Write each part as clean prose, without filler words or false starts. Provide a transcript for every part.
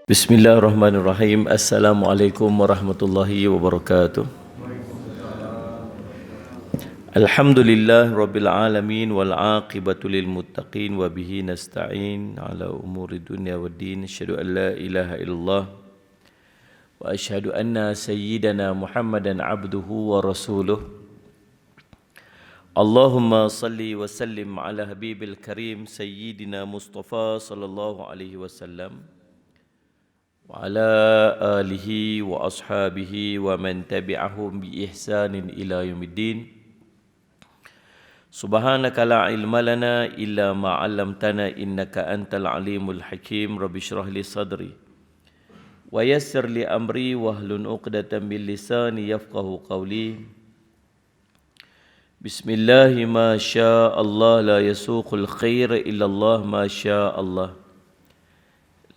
Bismillahirrahmanirrahim. Assalamualaikum warahmatullahi wabarakatuh. Alhamdulillah rabbil alamin wal aqibatu lil muttaqin wa bihi nasta'in ala umuri dunya waddin. Asyhadu an la ilaha illallah wa asyhadu anna sayyidana Muhammadan abduhu wa rasuluh. Allahumma salli wa sallim ala habibil karim sayyidina Mustafa sallallahu alaihi wasallam wa ala alihi wa ashabihi wa man tabi'ahum bi ihsanin ila yaumiddin. Subhanaka la ilma lana illa ma 'allamtana innaka antal alimul hakim. Rabbi shrah li sadri wa yassir li amri wahlul 'uqdatam min lisani yafqahu qawli. Bismillah ma syaa Allah la yasuqul khair illa Allah ma syaa Allah.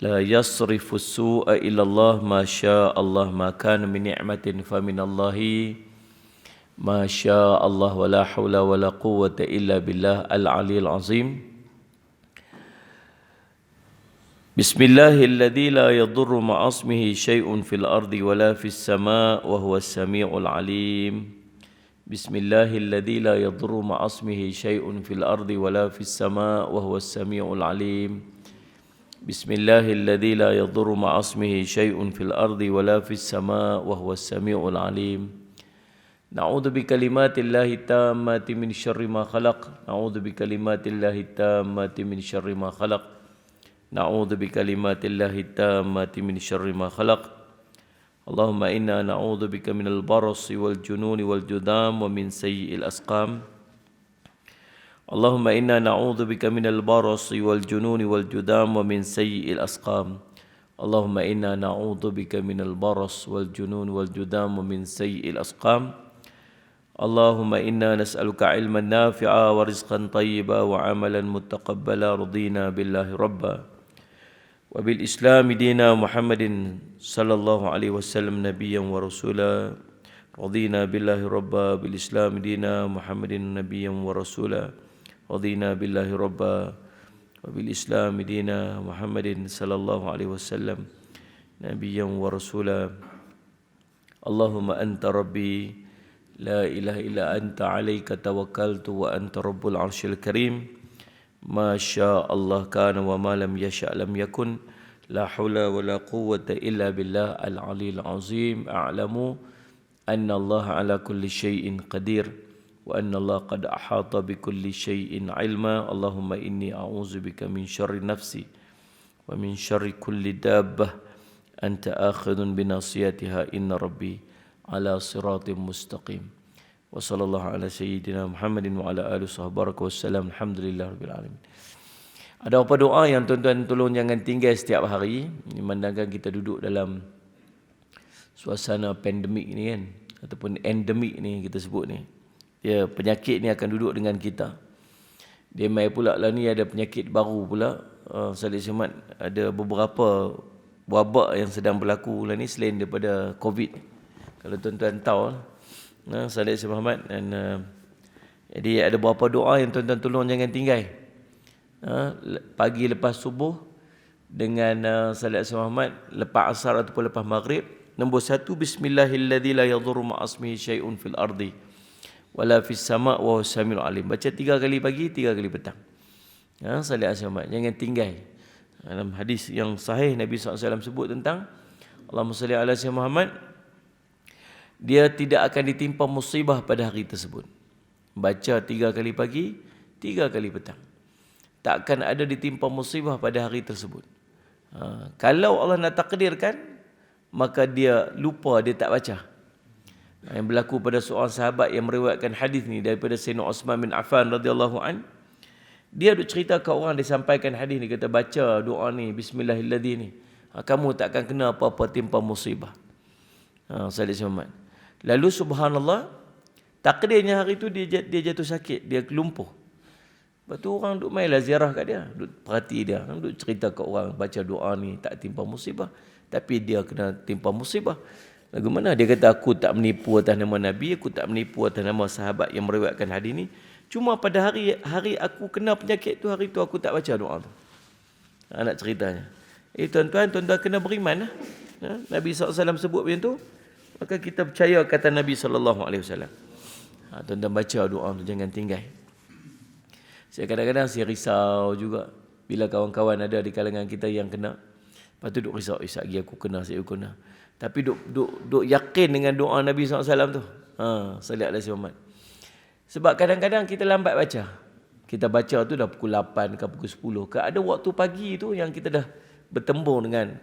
La yasrifu su'a illa Allah ma syaa Allah. Ma kana min ni'matin fa min Allahi ma syaa Allah. Wa la hawla wa la quwwata illa billah al-'aliyyil 'azim. Bismillahilladzi la yadurru ma'asmihi syai'un fil ardi wa la fis sama' wa huwas sami'ul 'alim. Bismillahilladzi la yadurru ma'asmihi syai'un fil ardi wa la fis sama' wa huwas sami'ul 'alim. Bismillahilladzi la yadurru ma'asmihi syai'un fil ardi wa la fis sama' wa huwas sami'ul 'alim. Na'udzu bikalimatillahi tammati min syarri ma khalaq. Na'udzu bikalimatillahi tammati min syarri ma khalaq. Na'udzu bikalimatillahi tammati min syarri ma khalaq. Allahumma inna na'udzu bika minal barasi wal jununi wal judam wa min sayyi'il asqam. Allahumma inna na'udzu bika minal barasi wal jununi wal judam wa min sayyi'il asqam. Allahumma inna na'udzu bika minal baras wal jununi wal judam wa min sayyi'il asqam. Allahumma inna nas'aluka 'ilman nafi'a wa rizqan thayyiba wa 'amalan mutaqabbala. Radina billahi rabba wa bil islam dina Muhammadin sallallahu alaihi wasallam nabiyyan wa rasula. Radina billahi rabba bil islam dina Muhammadin nabiyyan wa rasula. Radina billahi rabba wa bil islam dina Muhammadin sallallahu alaihi wasallam nabiyyan wa rasula. Allahumma anta rabbi la ilaha illa anta alayka tawakkaltu wa anta rabbul arsyil karim. Ma syaa Allah kana wa ma lam yasha lam yakun. La haula wa la quwwata illa billah al-'aliyyil 'azim. A'lamu anna Allah ala kulli syai'in qadir wa anna Allah qad ahata bi kulli syai'in 'ilma. Allahumma inni a'udzubika min syarri nafsi wa min syarri kulli dabbah anta akhidun bi nasiyatiha. Inna rabbi ala siratim mustaqim. Wa sallallahu ala sayyidina Muhammadin wa ala alihi wasahbihi wasallam. Alhamdulillahirabbil alamin. Ada apa doa yang tuan-tuan tolong jangan tinggal setiap hari. Memandangkan kita duduk dalam suasana pandemik ni kan, ataupun endemik ni kita sebut ni. Ya, penyakit ni akan duduk dengan kita. Dia mai pula lah ni ada penyakit baru pula. Salih Semat, ada beberapa wabak yang sedang berlaku lah ni selain daripada COVID. Kalau tuan-tuan tahu, Salih Semat, dan jadi ada beberapa doa yang tuan-tuan tolong jangan tinggal. Pagi lepas subuh dengan Salih Semat, lepas asar ataupun lepas maghrib. Nombor 1, Bismillahilladzi la yadurru ma'asmihi syai'un fil ardi wala fis sama' wa huwas samiul alim. Baca 3 kali pagi, 3 kali petang. Salih Ahmad, jangan tinggal. Dalam hadis yang sahih Nabi SAW sebut tentang Allahumma salli ala sayyidina Muhammad, dia tidak akan ditimpa musibah pada hari tersebut. Baca 3 kali pagi, 3 kali petang. Tak akan ada ditimpa musibah pada hari tersebut. Kalau Allah nak takdirkan, maka dia lupa, dia tak baca. Yang berlaku pada seorang sahabat yang meriwayatkan hadis ni daripada Sayyidina Uthman bin Affan radhiyallahu an. Dia duk cerita ke orang, dia sampaikan hadis ni, kata baca doa ni bismillahilladzi ni, kamu tak akan kena apa-apa timpa musibah. Salih Muhammad. Lalu subhanallah, takdirnya hari tu dia jatuh sakit, dia lumpuh. Lepas tu orang duk mainlah ziarah kat dia, duk perhati dia, duk cerita ke orang baca doa ni tak timpa musibah, tapi dia kena timpa musibah. Lagu mana dia kata aku tak menipu atas nama Nabi, aku tak menipu atas nama sahabat yang meriwayatkan hadis ni. Cuma pada hari aku kena penyakit tu, hari tu aku tak baca doa tu. Nak ceritanya. Tuan-tuan kena beriman lah. Nabi SAW sebut macam tu, maka kita percaya kata Nabi SAW. Tuan-tuan baca doa tu, jangan tinggal. Saya kadang-kadang saya risau juga bila kawan-kawan ada di kalangan kita yang kena. Lepas tu duk risau, lagi aku kena, saya kena. Tapi duk yakin dengan doa Nabi SAW tu. Sallallahu alaihi wasallam. Sebab kadang-kadang kita lambat baca. Kita baca tu dah pukul 8 ke pukul 10 ke. Ada waktu pagi tu yang kita dah bertembung dengan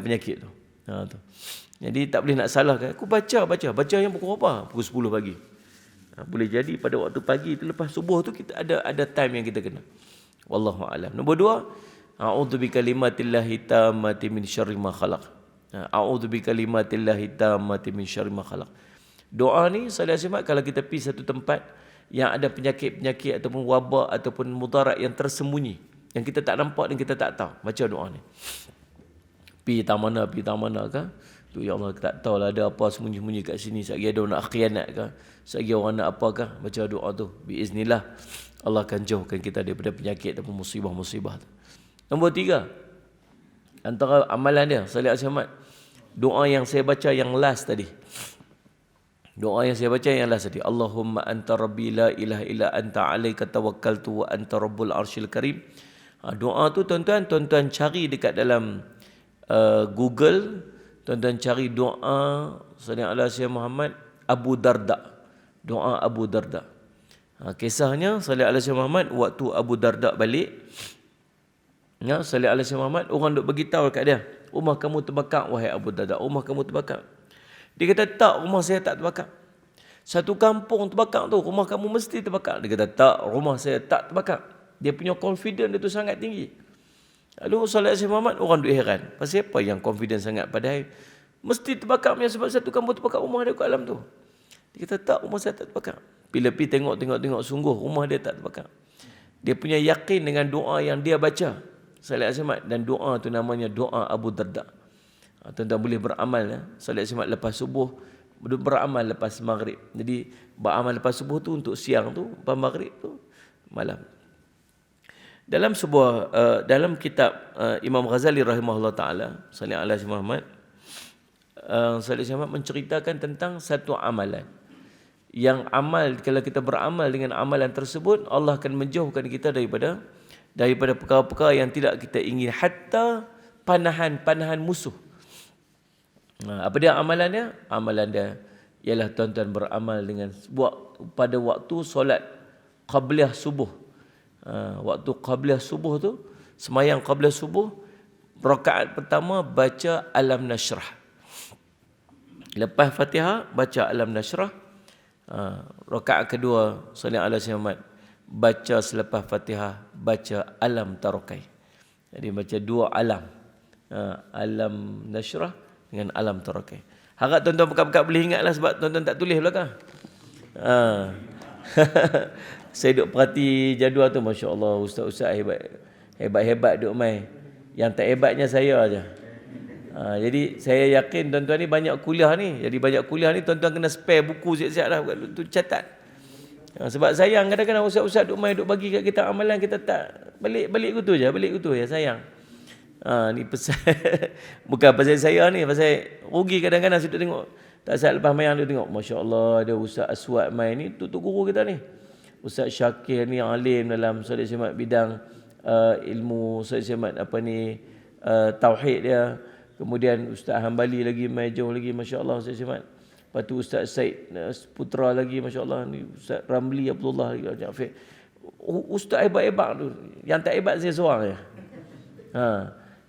penyakit tu. Tu. Jadi tak boleh nak salahkan. Aku baca yang pukul apa? Pukul 10 pagi. Boleh jadi pada waktu pagi tu lepas subuh tu kita ada time yang kita kena. Wallahu a'lam. Nombor 2, a'udzu bikalimatillahi tammati min syarri ma khalaq. A'udzu bikalimatillahi tammati min syarri ma khalaq. Doa ni sallallahu alaihi kalau kita pergi satu tempat yang ada penyakit-penyakit ataupun wabak ataupun mudarat yang tersembunyi, yang kita tak nampak dan kita tak tahu, baca doa ni. Pergi tak mana kan? Tu ya Allah, tak tahulah ada apa sembunyi-sembunyi kat sini. Sekali ada orang nak khianat ke? Sekali orang nak apakah? Baca doa tu. Biiznillah Allah akan jauhkan kita daripada penyakit ataupun musibah-musibah tu. Nombor 3, antara amalan dia, sallallahu alaihi wasallam, doa yang saya baca yang last tadi. Allahumma anta rabbi la ilaha illa anta alaika tawakkaltu wa anta rabbul arsyil karim. Doa tu tuan-tuan cari dekat dalam Google. Tuan-tuan cari doa sallallahu alaihi Muhammad Abu Darda. Doa Abu Darda. Kisahnya sallallahu alaihi Muhammad waktu Abu Darda balik, sallallahu alaihi Muhammad, orang duk beritahu dekat dia, rumah kamu terbakar wahai Abu Darda, rumah kamu terbakar. Dia kata tak, rumah saya tak terbakar. Satu kampung terbakar tu, rumah kamu mesti terbakar. Dia kata tak, rumah saya tak terbakar. Dia punya confidence dia tu sangat tinggi. Lalu sallallahu alaihi Muhammad, orang duk heran. Pasal apa yang confident sangat, padahal mesti terbakar punya, sebab satu kampung terbakar, rumah dia kat alam tu. Dia kata tak, rumah saya tak terbakar. Bila pergi tengok sungguh rumah dia tak terbakar. Dia punya yakin dengan doa yang dia baca sallallahu alaihi Muhammad, dan doa tu namanya doa Abu Darda. Tuan-tuan boleh beramal sallallahu alaihi Muhammad lepas subuh, beramal lepas maghrib. Jadi beramal lepas subuh tu untuk siang tu, lepas maghrib tu malam. Dalam dalam kitab Imam Ghazali rahimahullah taala sallallahu alaihi Muhammad, sallallahu alaihi Muhammad menceritakan tentang satu amalan yang kalau kita beramal dengan amalan tersebut, Allah akan menjauhkan kita daripada perkara-perkara yang tidak kita ingin, hatta panahan musuh. Apa dia amalannya? Amalan dia ialah tuan-tuan beramal dengan pada waktu solat qabliyah subuh. Waktu qabliyah subuh tu, semayang qabliyah subuh, rakaat pertama baca Alam Nashrah. Lepas Fatihah baca Alam Nashrah. Rakaat kedua sallallahu alaihi wasallam baca selepas Fatihah baca Alam Tarakai. Jadi baca dua alam. Alam Nashrah dengan Alam Tarakai. Harap tuan-tuan buka-buka boleh ingatlah, sebab tuan-tuan tak tulis belakang. Saya duk perhati jadual tu, masya-Allah, ustaz-ustaz hebat duk mai. Yang tak hebatnya saya aja. Jadi saya yakin tuan-tuan ni banyak kuliah ni. Jadi banyak kuliah ni tuan-tuan kena spare buku siap-siap lah tu catat. Sebab sayang kadang-kadang ustaz-ustaz duk mai duk bagi kat kita amalan, kita tak balik gitu je, sayang. Ni pesan bukan pasal saya ni, pasal rugi kadang-kadang saya duk tengok. Tak saat lepas mayang duk tengok, masya-Allah ada Ustaz Aswad mai ni, tu guru kita ni. Ustaz Syakir ni alim dalam sallallahu bidang ilmu sallallahu tauhid dia. Kemudian Ustaz Hambali lagi mai jauh lagi, masya-Allah sallallahu. Lepas tu Ustaz Said Putra lagi, masya-Allah, ni Ustaz Ramli Abdullah lagi. Ustaz hebat-hebat tu. Yang tak hebat saya seorang je.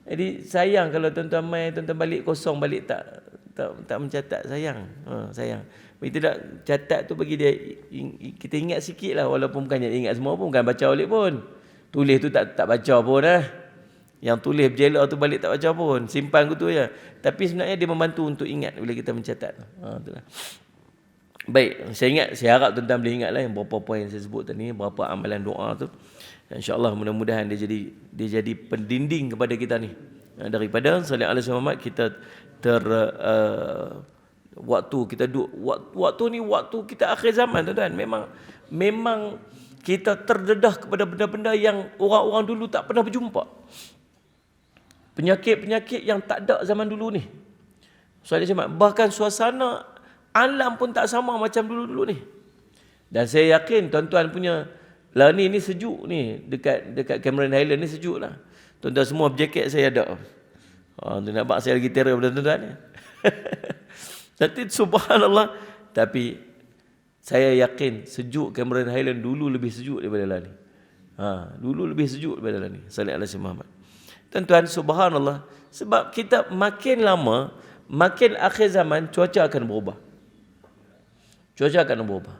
Jadi sayang kalau tuan-tuan mai, tuan-tuan balik kosong, balik tak mencatat, sayang. Sayang. Bagi tidak catat tu bagi dia, kita ingat sikit lah, walaupun bukannya ingat semua pun, bukan baca balik pun. Tulis tu tak baca pun dah. Yang tulis berjela tu balik tak baca pun, simpan gitu je. Tapi sebenarnya dia membantu untuk ingat bila kita mencatat. Itulah. Baik, saya harap tuan-tuan boleh ingatlah yang berapa poin yang saya sebut tadi, berapa amalan doa tu. InsyaAllah mudah-mudahan dia jadi pendinding kepada kita ni. Daripada sallallahu alaihi wasallam kita waktu kita waktu ni waktu kita akhir zaman tuan-tuan. Memang kita terdedah kepada benda-benda yang orang-orang dulu tak pernah berjumpa. Penyakit-penyakit yang tak ada zaman dulu ni. Bahkan suasana alam pun tak sama macam dulu-dulu ni. Dan saya yakin tuan-tuan punya lah ni sejuk ni. Dekat Cameron Highland ni sejuk lah. Tuan-tuan semua berjaket saya ada. Tu nampak saya lagi terror pada tuan-tuan ni. Tapi subhanallah. Tapi saya yakin sejuk Cameron Highland dulu lebih sejuk daripada lah ni. Dulu lebih sejuk daripada lah ni. Sallallahu alaihi Muhammad. Tuan-tuan, subhanallah. Sebab kita makin lama, makin akhir zaman, cuaca akan berubah. Cuaca akan berubah.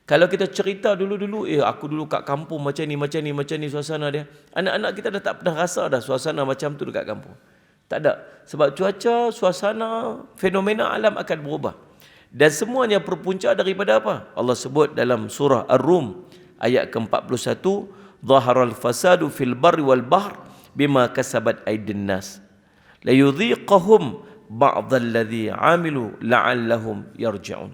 Kalau kita cerita dulu-dulu, aku dulu kat kampung macam ni suasana dia. Anak-anak kita dah tak pernah rasa dah suasana macam tu dekat kampung. Tak ada. Sebab cuaca, suasana, fenomena alam akan berubah. Dan semuanya berpunca daripada apa? Allah sebut dalam surah Ar-Rum ayat ke-41, "Dhaharal fasadu fil barri wal bahr bima kasabat aydin nas. La yudhiqahum ba'dhal ladzi 'amilu la'allahum yarji'un."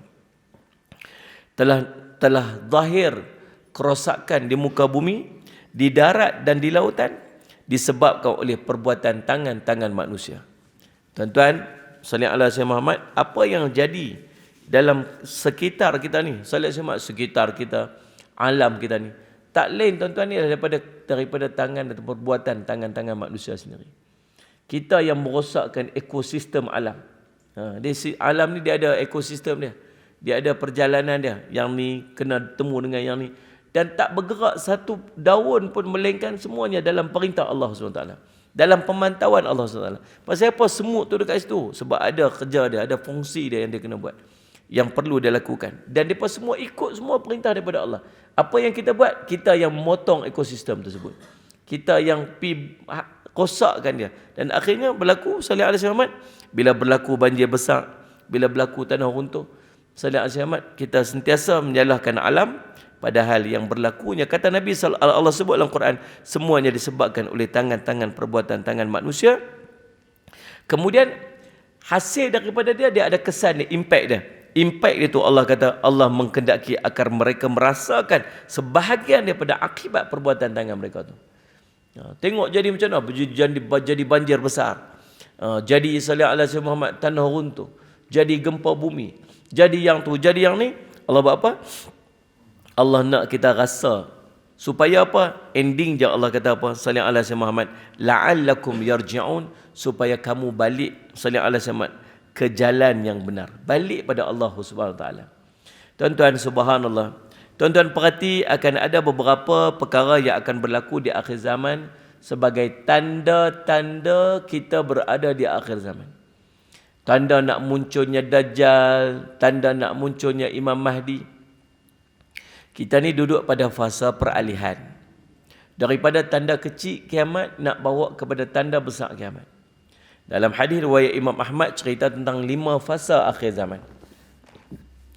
Telah zahir kerosakan di muka bumi, di darat dan di lautan disebabkan oleh perbuatan tangan-tangan manusia. Tuan-tuan, sallallahu alaihi wasallam Muhammad, apa yang jadi dalam sekitar kita ni, sallallahu alaihi wasallam, sekitar kita, alam kita ni, tak lain tuan-tuan ni daripada tangan dan perbuatan tangan-tangan manusia sendiri. Kita yang merosakkan ekosistem alam. Alam ni dia ada ekosistem dia. Dia ada perjalanan dia. Yang ni kena temu dengan yang ni. Dan tak bergerak satu daun pun melainkan semuanya dalam perintah Allah SWT. Dalam pemantauan Allah SWT. Pasal apa semut tu dekat situ? Sebab ada kerja dia, ada fungsi dia yang dia kena buat. Yang perlu dia lakukan. Dan mereka semua ikut semua perintah daripada Allah. Apa yang kita buat? Kita yang memotong ekosistem tersebut. Kita yang rosakkan dia. Dan akhirnya berlaku, sallallahu alaihi wasallam, bila berlaku banjir besar, bila berlaku tanah runtuh, sallallahu alaihi wasallam, kita sentiasa menyalahkan alam, padahal yang berlakunya, kata Nabi Allah sebut dalam Quran, semuanya disebabkan oleh tangan-tangan perbuatan tangan manusia. Kemudian hasil daripada dia ada kesan dia, impact dia. Impact dia tu Allah kata, Allah menghendaki agar mereka merasakan sebahagian daripada akibat perbuatan tangan mereka tu. Tengok jadi macam mana? Jadi banjir besar. Jadi sallallahu alaihi wasallam Muhammad, tanah runtuh. Jadi gempa bumi. Jadi yang tu, jadi yang ni. Allah buat apa? Allah nak kita rasa. Supaya apa? Ending je Allah kata apa? Sallallahu alaihi wasallam Muhammad, la'allakum yarji'un, supaya kamu balik sallallahu alaihi wasallam ke jalan yang benar. Balik pada Allah Subhanahu taala. Tuan-tuan, subhanallah. Tuan-tuan perhati, akan ada beberapa perkara yang akan berlaku di akhir zaman sebagai tanda-tanda kita berada di akhir zaman. Tanda nak munculnya Dajjal, tanda nak munculnya Imam Mahdi. Kita ni duduk pada fasa peralihan. Daripada tanda kecil kiamat nak bawa kepada tanda besar kiamat. Dalam hadis riwayat Imam Ahmad cerita tentang 5 fasa akhir zaman.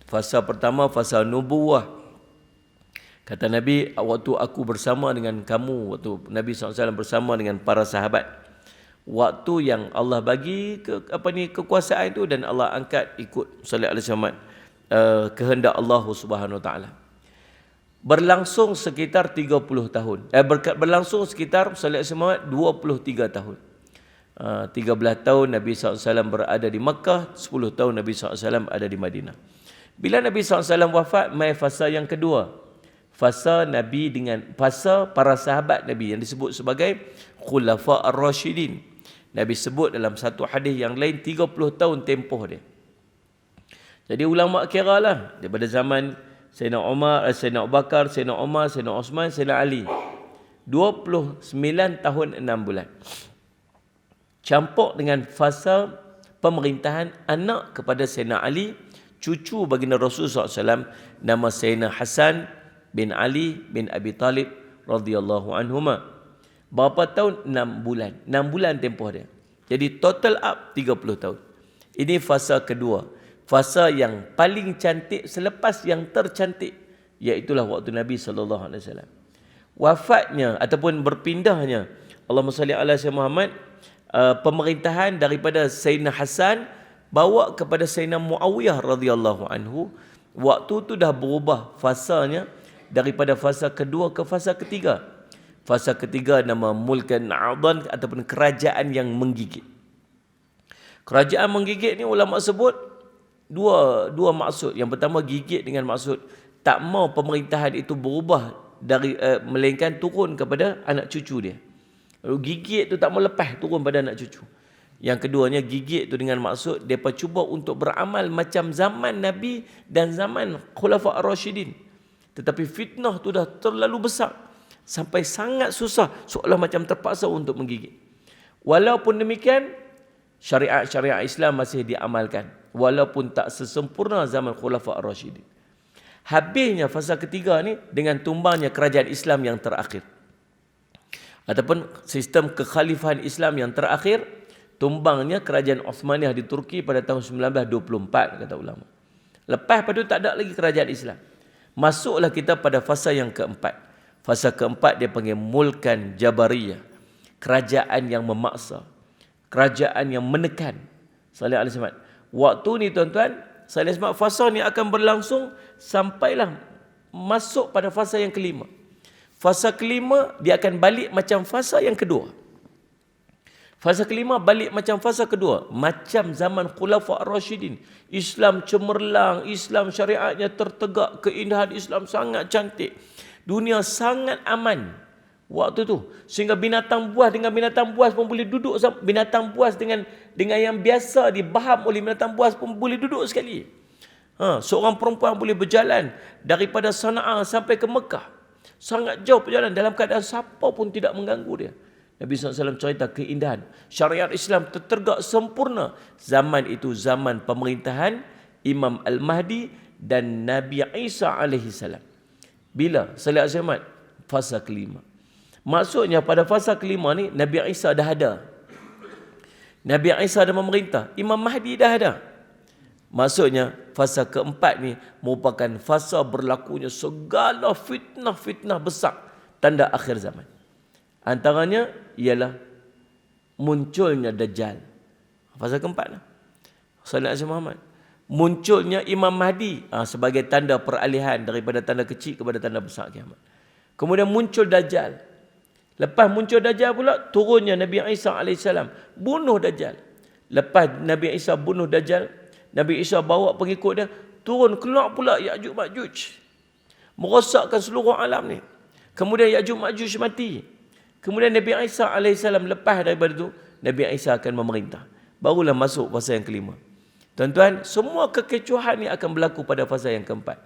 Fasa pertama, fasa nubuwah. Kata Nabi, waktu aku bersama dengan kamu, waktu Nabi SAW bersama dengan para sahabat, waktu yang Allah bagi kekuasaan itu dan Allah angkat ikut sallallahu alaihi wasallam kehendak Allah Subhanahu taala. Berlangsung sekitar 30 tahun. Berlangsung sekitar sallallahu alaihi wasallam 23 tahun. 13 tahun Nabi SAW berada di Makkah, 10 tahun Nabi SAW ada di Madinah. Bila Nabi SAW wafat, mai fasa yang kedua. Fasa Nabi dengan fasa para sahabat Nabi yang disebut sebagai Khulafa Ar-Rashidin. Nabi sebut dalam satu hadis yang lain 30 tahun tempoh dia. Jadi ulama kira lah daripada zaman Sayyidina Umar, Sayyidina Abu Bakar, Sayyidina Umar, Sayyidina Osman, Sayyidina Ali. 29 tahun 6 bulan. Campur dengan fasa pemerintahan anak kepada Sayyidina Ali, cucu baginda Rasulullah SAW, nama Sayyidina Hasan bin Ali bin Abi Talib radhiyallahu anhuma. Berapa tahun? 6 bulan. 6 bulan tempoh dia. Jadi total up 30 tahun. Ini fasa kedua. Fasa yang paling cantik selepas yang tercantik, iaitulah waktu Nabi SAW. Wafatnya ataupun berpindahnya, Allahumma salli ala Sayyidina Muhammad, pemerintahan daripada Sayyidina Hasan bawa kepada Sayyidina Muawiyah radhiyallahu anhu. Waktu tu dah berubah fasanya daripada fasa kedua ke fasa ketiga. Fasa ketiga nama mulkan adan ataupun kerajaan yang menggigit. Kerajaan menggigit ni ulama sebut dua maksud. Yang pertama gigit dengan maksud tak mau pemerintahan itu berubah dari melainkan turun kepada anak cucu dia. Lalu gigit tu tak mau lepas turun pada anak cucu. Yang keduanya gigit tu dengan maksud depa cuba untuk beramal macam zaman Nabi dan zaman Khulafa' Ar-Rasyidin. Tetapi fitnah tu dah terlalu besar sampai sangat susah, seolah macam terpaksa untuk menggigit. Walaupun demikian, syariat-syariat Islam masih diamalkan walaupun tak sesempurna zaman Khulafa' Ar-Rasyidin. Habisnya fasa ketiga ni dengan tumbangnya kerajaan Islam yang terakhir. Ataupun sistem kekhalifahan Islam yang terakhir, tumbangnya kerajaan Osmaniyah di Turki pada tahun 1924 kata ulama. Lepas pada tu tak ada lagi kerajaan Islam. Masuklah kita pada fasa yang keempat. Fasa keempat dia panggil Mulkan Jabariyah. Kerajaan yang memaksa. Kerajaan yang menekan. Salih alaihi wasallam. Waktu ni tuan-tuan, salih alaihi wasallam, fasa ni akan berlangsung sampailah masuk pada fasa yang kelima. Fasa kelima dia akan balik macam fasa yang kedua. Fasa kelima balik macam fasa kedua. Macam zaman Khulafa' Ar-Rasyidin. Islam cemerlang, Islam syariatnya tertegak, keindahan Islam sangat cantik. Dunia sangat aman waktu tu. Sehingga binatang buas dengan binatang buas pun boleh duduk. Binatang buas dengan yang biasa dibaham oleh binatang buas pun boleh duduk sekali. Seorang perempuan boleh berjalan daripada Sana'a sampai ke Mekah. Sangat jauh perjalanan dalam keadaan siapa pun tidak mengganggu dia. Nabi SAW cerita keindahan. Syariat Islam tertegak sempurna. Zaman itu zaman pemerintahan Imam Al-Mahdi dan Nabi Isa AS. Bila? Salih alaihi fasa kelima. Maksudnya pada fasa kelima ni Nabi Isa dah ada. Nabi Isa dah memerintah. Imam Mahdi dah ada. Maksudnya fasa keempat ni merupakan fasa berlakunya segala fitnah-fitnah besar. Tanda akhir zaman. Antaranya ialah munculnya Dajjal. Fasa keempat lah. Sallallahu alaihi Muhammad. Munculnya Imam Mahdi sebagai tanda peralihan daripada tanda kecil kepada tanda besar kiamat. Kemudian muncul Dajjal. Lepas muncul Dajjal pula, turunnya Nabi Isa AS. Bunuh Dajjal. Lepas Nabi Isa bunuh Dajjal, Nabi Isa bawa pengikut dia, turun keluar pula Ya'juj Ma'juj. Merosakkan seluruh alam ni. Kemudian Ya'juj Ma'juj mati. Kemudian Nabi Isa AS lepas daripada itu, Nabi Isa akan memerintah. Barulah masuk fasa yang kelima. Tuan-tuan, semua kekecohan ni akan berlaku pada fasa yang keempat.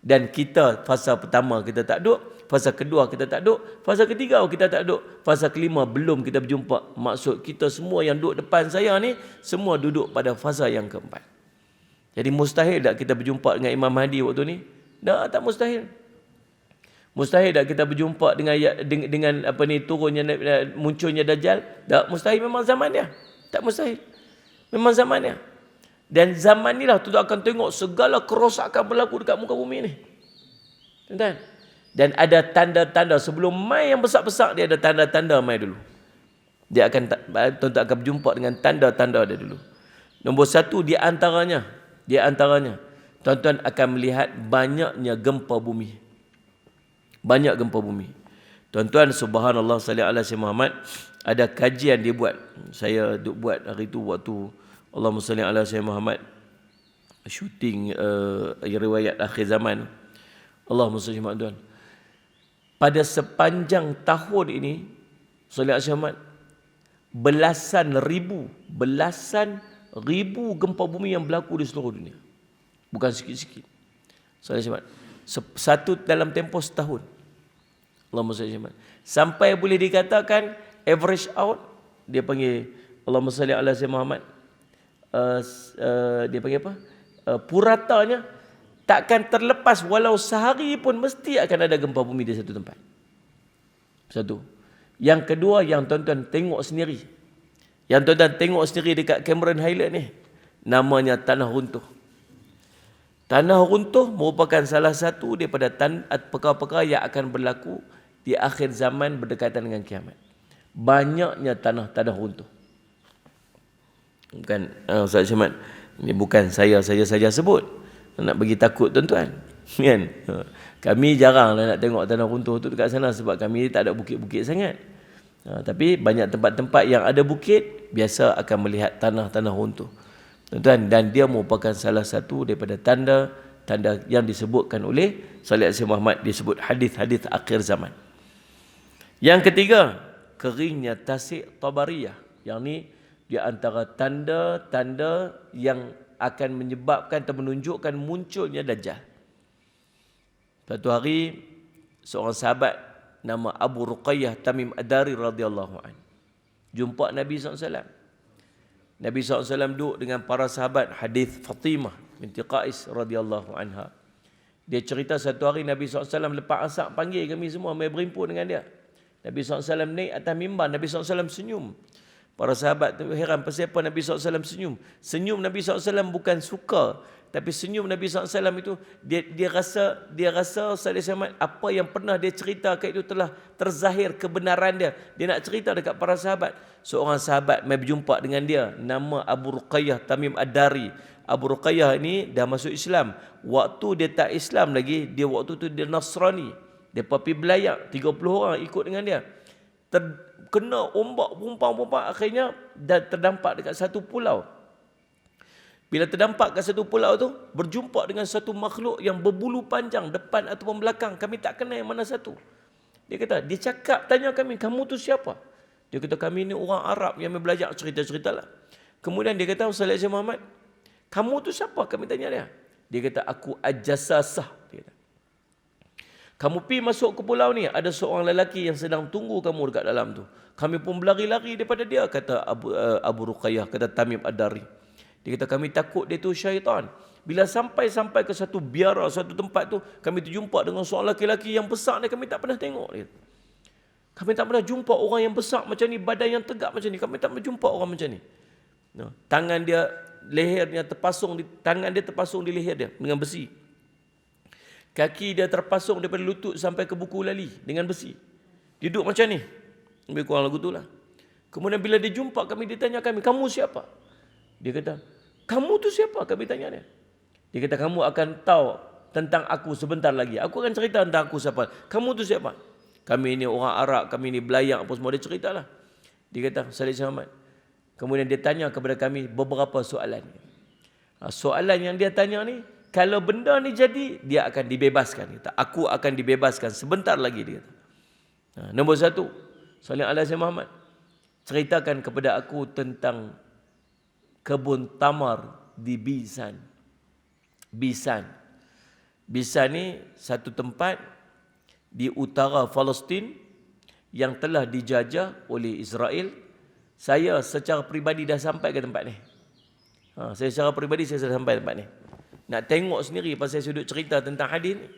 Dan kita, fasa pertama kita tak duduk, fasa kedua kita tak duduk, fasa ketiga kita tak duduk, fasa kelima belum kita berjumpa. Maksud kita semua yang duduk depan saya ni, semua duduk pada fasa yang keempat. Jadi mustahil tak kita berjumpa dengan Imam Mahdi waktu ni? Tak mustahil. Mustahil tak kita berjumpa dengan apa ni turunnya munculnya Dajjal? Tak mustahil, memang zaman dia. Tak mustahil. Memang zaman dia. Dan zaman ni lah tu akan tengok segala kerosakan berlaku dekat muka bumi ni. Tuan-tuan. Dan ada tanda-tanda sebelum mai yang besar-besar dia ada tanda-tanda mai dulu. Dia akan tuan-tuan akan berjumpa dengan tanda-tanda dia dulu. Nombor satu di antaranya tuan-tuan akan melihat banyaknya gempa bumi. Banyak gempa bumi. Tuan-tuan, subhanallah, salli ala Sayyidina Muhammad, ada kajian dia buat. Saya duk buat hari tu waktu Allahumma salli ala Sayyidina Muhammad syuting riwayat akhir zaman. Allahumma salli ala Muhammad. Pada sepanjang tahun ini, salli ala Sayyidina Muhammad, belasan ribu gempa bumi yang berlaku di seluruh dunia. Bukan sikit-sikit. Salli ala Muhammad. Satu dalam tempoh setahun. Allahumma salli ala Muhammad. Sampai boleh dikatakan average out, dia panggil Allahumma salli ala Sayyidina Muhammad. Dia panggil apa? Puratanya takkan terlepas walau sehari pun mesti akan ada gempa bumi di satu tempat. Satu. Yang kedua yang tuan-tuan tengok sendiri. Yang tuan-tuan tengok sendiri dekat Cameron Highland ni, namanya tanah runtuh. Tanah runtuh merupakan salah satu daripada perkara-perkara yang akan berlaku di akhir zaman berdekatan dengan kiamat. Banyaknya tanah runtuh. Bukan Ustaz Syamad, ini bukan saya saja sebut. Nak bagi takut tuan-tuan. Kan? Kami jarang lah nak tengok tanah runtuh tu dekat sana sebab kami tak ada bukit-bukit sangat. Tapi banyak tempat-tempat yang ada bukit biasa akan melihat tanah-tanah runtuh. Tuan-tuan, dan dia merupakan salah satu daripada tanda yang disebutkan oleh Salih Alaihi Muhammad, disebut hadis-hadis akhir zaman. Yang ketiga, keringnya tasik Tabariyah. Yang ni di antara tanda-tanda yang akan menyebabkan atau menunjukkan munculnya Dajjal. Satu hari seorang sahabat nama Abu Ruqayyah Tamim Ad-Dari radhiyallahu anhu jumpa Nabi SAW. Nabi SAW duduk dengan para sahabat, hadis Fatimah binti Qais radhiyallahu anha. Dia cerita satu hari Nabi SAW lepas asar panggil kami semua mai berhimpun dengan dia. Nabi SAW naik atas mimbar, Nabi SAW senyum. Para sahabat tu heran pasal apa Nabi SAW senyum. Senyum Nabi SAW bukan suka, tapi senyum Nabi SAW itu dia rasa Salih Samad apa yang pernah dia ceritakan itu telah terzahir kebenaran dia. Dia nak cerita dekat para sahabat. Seorang sahabat mai berjumpa dengan dia, nama Abu Ruqayyah Tamim Ad-Dari. Abu Ruqayyah ini dah masuk Islam. Waktu dia tak Islam lagi, dia waktu tu dia Nasrani. Dia pergi belayak, 30 orang ikut dengan dia. Kena ombak pumpang-pumpang, akhirnya dah terdampak dekat satu pulau. Bila terdampak kat satu pulau tu, berjumpa dengan satu makhluk yang berbulu panjang depan ataupun belakang. Kami tak kenal yang mana satu. Dia kata, dia cakap, tanya kami, kamu tu siapa? Dia kata, kami ni orang Arab yang belajar cerita-cerita lah. Kemudian dia kata, Salih Alaihi Muhammad, kamu tu siapa? Kami tanya dia. Dia kata, aku Ajasasah. Dia kata, kamu pergi masuk ke pulau ni, ada seorang lelaki yang sedang tunggu kamu dekat dalam tu. Kami pun berlari-lari daripada dia, kata Abu Ruqayyah, kata Tamim Ad-Dari. Dia kata, kami takut dia tu syaitan. Bila sampai ke satu biara, satu tempat tu, kami terjumpa dengan seorang lelaki yang besar ni, kami tak pernah tengok. Dia kata, kami tak pernah jumpa orang yang besar macam ni, badan yang tegak macam ni. Kami tak pernah jumpa orang macam ni. Tangan dia, lehernya terpasung, tangan dia terpasung di leher dia dengan besi. Kaki dia terpasung daripada lutut sampai ke buku lali dengan besi. Dia duduk macam ni. Lebih kurang lagu tu lah. Kemudian bila dia jumpa kami, dia tanya kami, kamu siapa? Dia kata, kamu tu siapa? Kami tanya dia. Dia kata, kamu akan tahu tentang aku sebentar lagi. Aku akan cerita tentang aku siapa. Kamu tu siapa? Kami ni orang Arab, kami ni belayak apa semua. Dia ceritalah. Dia kata, Salih Muhammad. Kemudian dia tanya kepada kami beberapa soalan. Soalan yang dia tanya ni, kalau benda ni jadi, dia akan dibebaskan. Kata, aku akan dibebaskan sebentar lagi. Dia kata. Nombor satu, Salih Alaihi Muhammad, ceritakan kepada aku tentang kebun tamar di Bisan. Bisan ni satu tempat di utara Palestin yang telah dijajah oleh Israel. Saya secara peribadi dah sampai ke tempat ni. Saya secara peribadi saya sudah sampai tempat ni. Nak tengok sendiri pasal saya duduk cerita tentang hadis ni.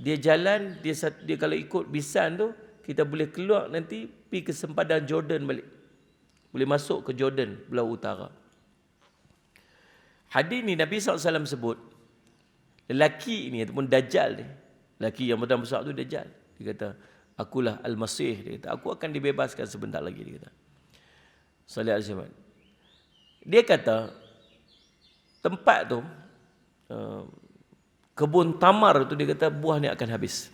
Dia jalan, dia kalau ikut Bisan tu, kita boleh keluar nanti pergi ke sempadan Jordan balik. Boleh masuk ke Jordan belah utara. Hadis ni Nabi SAW sebut, lelaki ni ataupun Dajjal ni, lelaki yang badan besar tu Dajjal. Dia kata, akulah Al-Masih. Dia kata, aku akan dibebaskan sebentar lagi. Dia kata. Salih Alaihi Wasallam. Dia kata, tempat tu, kebun tamar tu, dia kata, buah ni akan habis.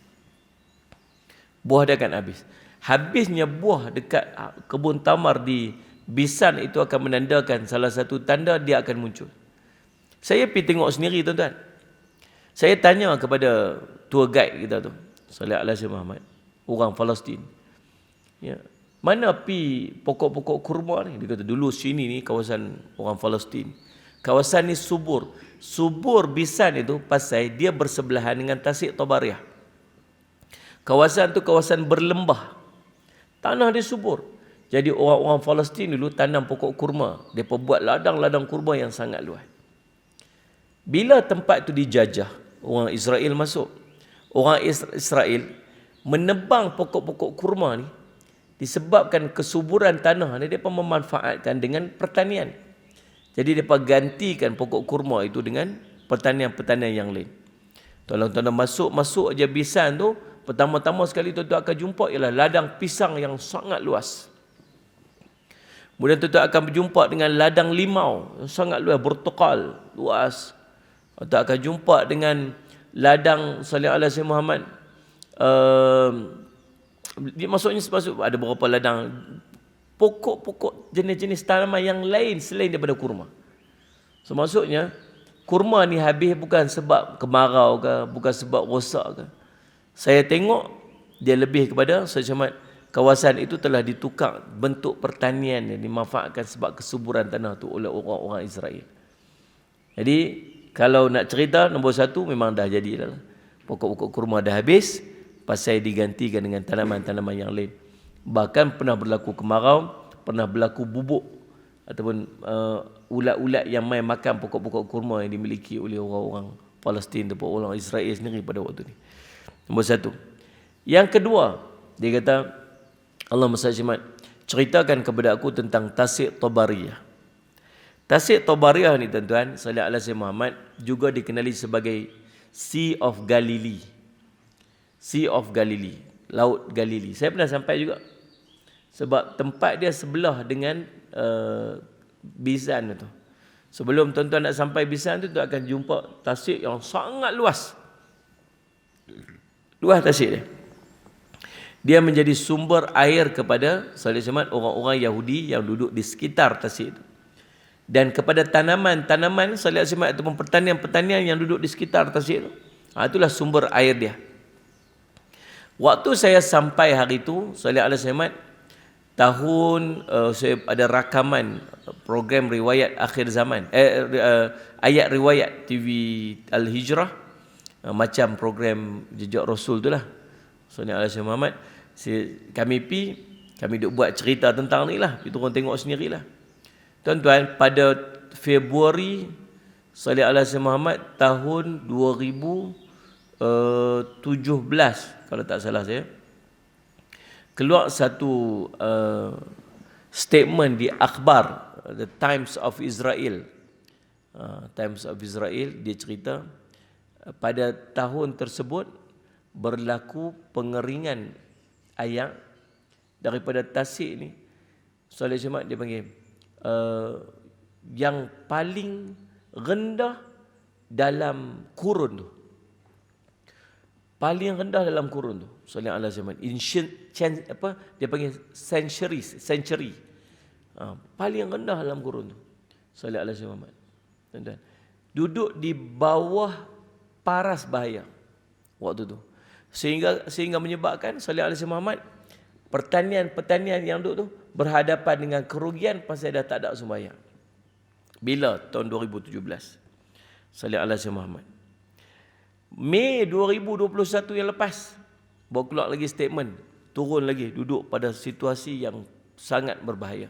Buah dia akan habis. Habisnya buah dekat kebun tamar di Bisan itu akan menandakan salah satu tanda dia akan muncul. Saya pergi tengok sendiri, tuan-tuan. Saya tanya kepada tour guide kita tu, Salih Alaihi Muhammad, orang Palestin. Ya, mana pi pokok-pokok kurma ni? Dia kata, dulu sini ni kawasan orang Palestin. Kawasan ni subur. Subur Bisan itu pasal dia bersebelahan dengan Tasik Tabariyah. Kawasan tu kawasan berlembah. Tanah dia subur. Jadi orang-orang Palestin dulu tanam pokok kurma. Dia buat ladang-ladang kurma yang sangat luas. Bila tempat tu dijajah, orang Israel masuk. Orang Israel menebang pokok-pokok kurma ni disebabkan kesuburan tanah ni, dia pun memanfaatkan dengan pertanian. Jadi dia gantikan pokok kurma itu dengan pertanian-pertanian yang lain. Tuan-tuan masuk aja Bisan tu, pertama-tama sekali tuan-tuan akan jumpa ialah ladang pisang yang sangat luas. Kemudian tuan-tuan akan berjumpa dengan ladang limau yang sangat luas, bertokal, luas. Tuan akan jumpa dengan ladang sallallahu alaihi wasallam Muhammad, maksudnya ada beberapa ladang pokok-pokok jenis-jenis tanaman yang lain selain daripada kurma. So maksudnya kurma ni habis bukan sebab kemarau ke, bukan sebab rosak ke. Saya tengok dia lebih kepada selamat kawasan itu telah ditukar bentuk pertanian yang dimanfaatkan sebab kesuburan tanah tu oleh orang-orang Israel. Jadi kalau nak cerita, nombor satu memang dah jadi dah. Pokok-pokok kurma dah habis, pasal digantikan dengan tanaman-tanaman yang lain. Bahkan pernah berlaku kemarau, pernah berlaku bubuk ataupun ulat-ulat yang main makan pokok-pokok kurma yang dimiliki oleh orang-orang Palestin ataupun orang Israel sendiri pada waktu ni. Nombor satu. Yang kedua, dia kata, Allahumma salli ceritakan kepada aku tentang Tasik Tabariyah. Tasik Tabariyah ni tuan-tuan, sallallahu alaihi wasallam Muhammad, juga dikenali sebagai Sea of Galilee. Sea of Galilee, Laut Galilee. Saya pernah sampai juga. Sebab tempat dia sebelah dengan Bizan tu. Sebelum tuan-tuan nak sampai Bizan tu, tuan akan jumpa tasik yang sangat luas. Luas tasik dia. Dia menjadi sumber air kepada orang-orang Yahudi yang duduk di sekitar tasik itu. Dan kepada tanaman-tanaman ataupun pertanian-pertanian yang duduk di sekitar tasik itu. Itulah sumber air dia. Waktu saya sampai hari itu, sallallahu alaihi wasallam, tahun saya ada rakaman program riwayat akhir zaman, ayat riwayat TV Al-Hijrah, macam program Jejak Rasul tu lah. Sallallahu alaihi wasallam Muhammad, kami duk buat cerita tentang ni lah, kita orang tengok sendirilah. Tuan-tuan, pada Februari sallallahu alaihi wasallam Muhammad tahun 2017 kalau tak salah saya, keluar satu statement di akhbar The Times of Israel. Times of Israel, dia cerita pada tahun tersebut berlaku pengeringan air daripada tasik ni. Salih Jumat dia panggil yang paling rendah dalam kurun tu. Paling rendah dalam kurun tu. Sallallahu alaihi wasallam. Dia panggil century. Paling rendah dalam kurun tu. Sallallahu alaihi wasallam. Tuan-tuan, duduk di bawah paras bahaya waktu tu. Sehingga menyebabkan sallallahu alaihi wasallam pertanian yang duduk tu berhadapan dengan kerugian pasal dah tak ada sembahyang. Bila? Tahun 2017. Sallallahu alaihi wasallam. Mei 2021 yang lepas baru keluar lagi statement, turun lagi, duduk pada situasi yang sangat berbahaya.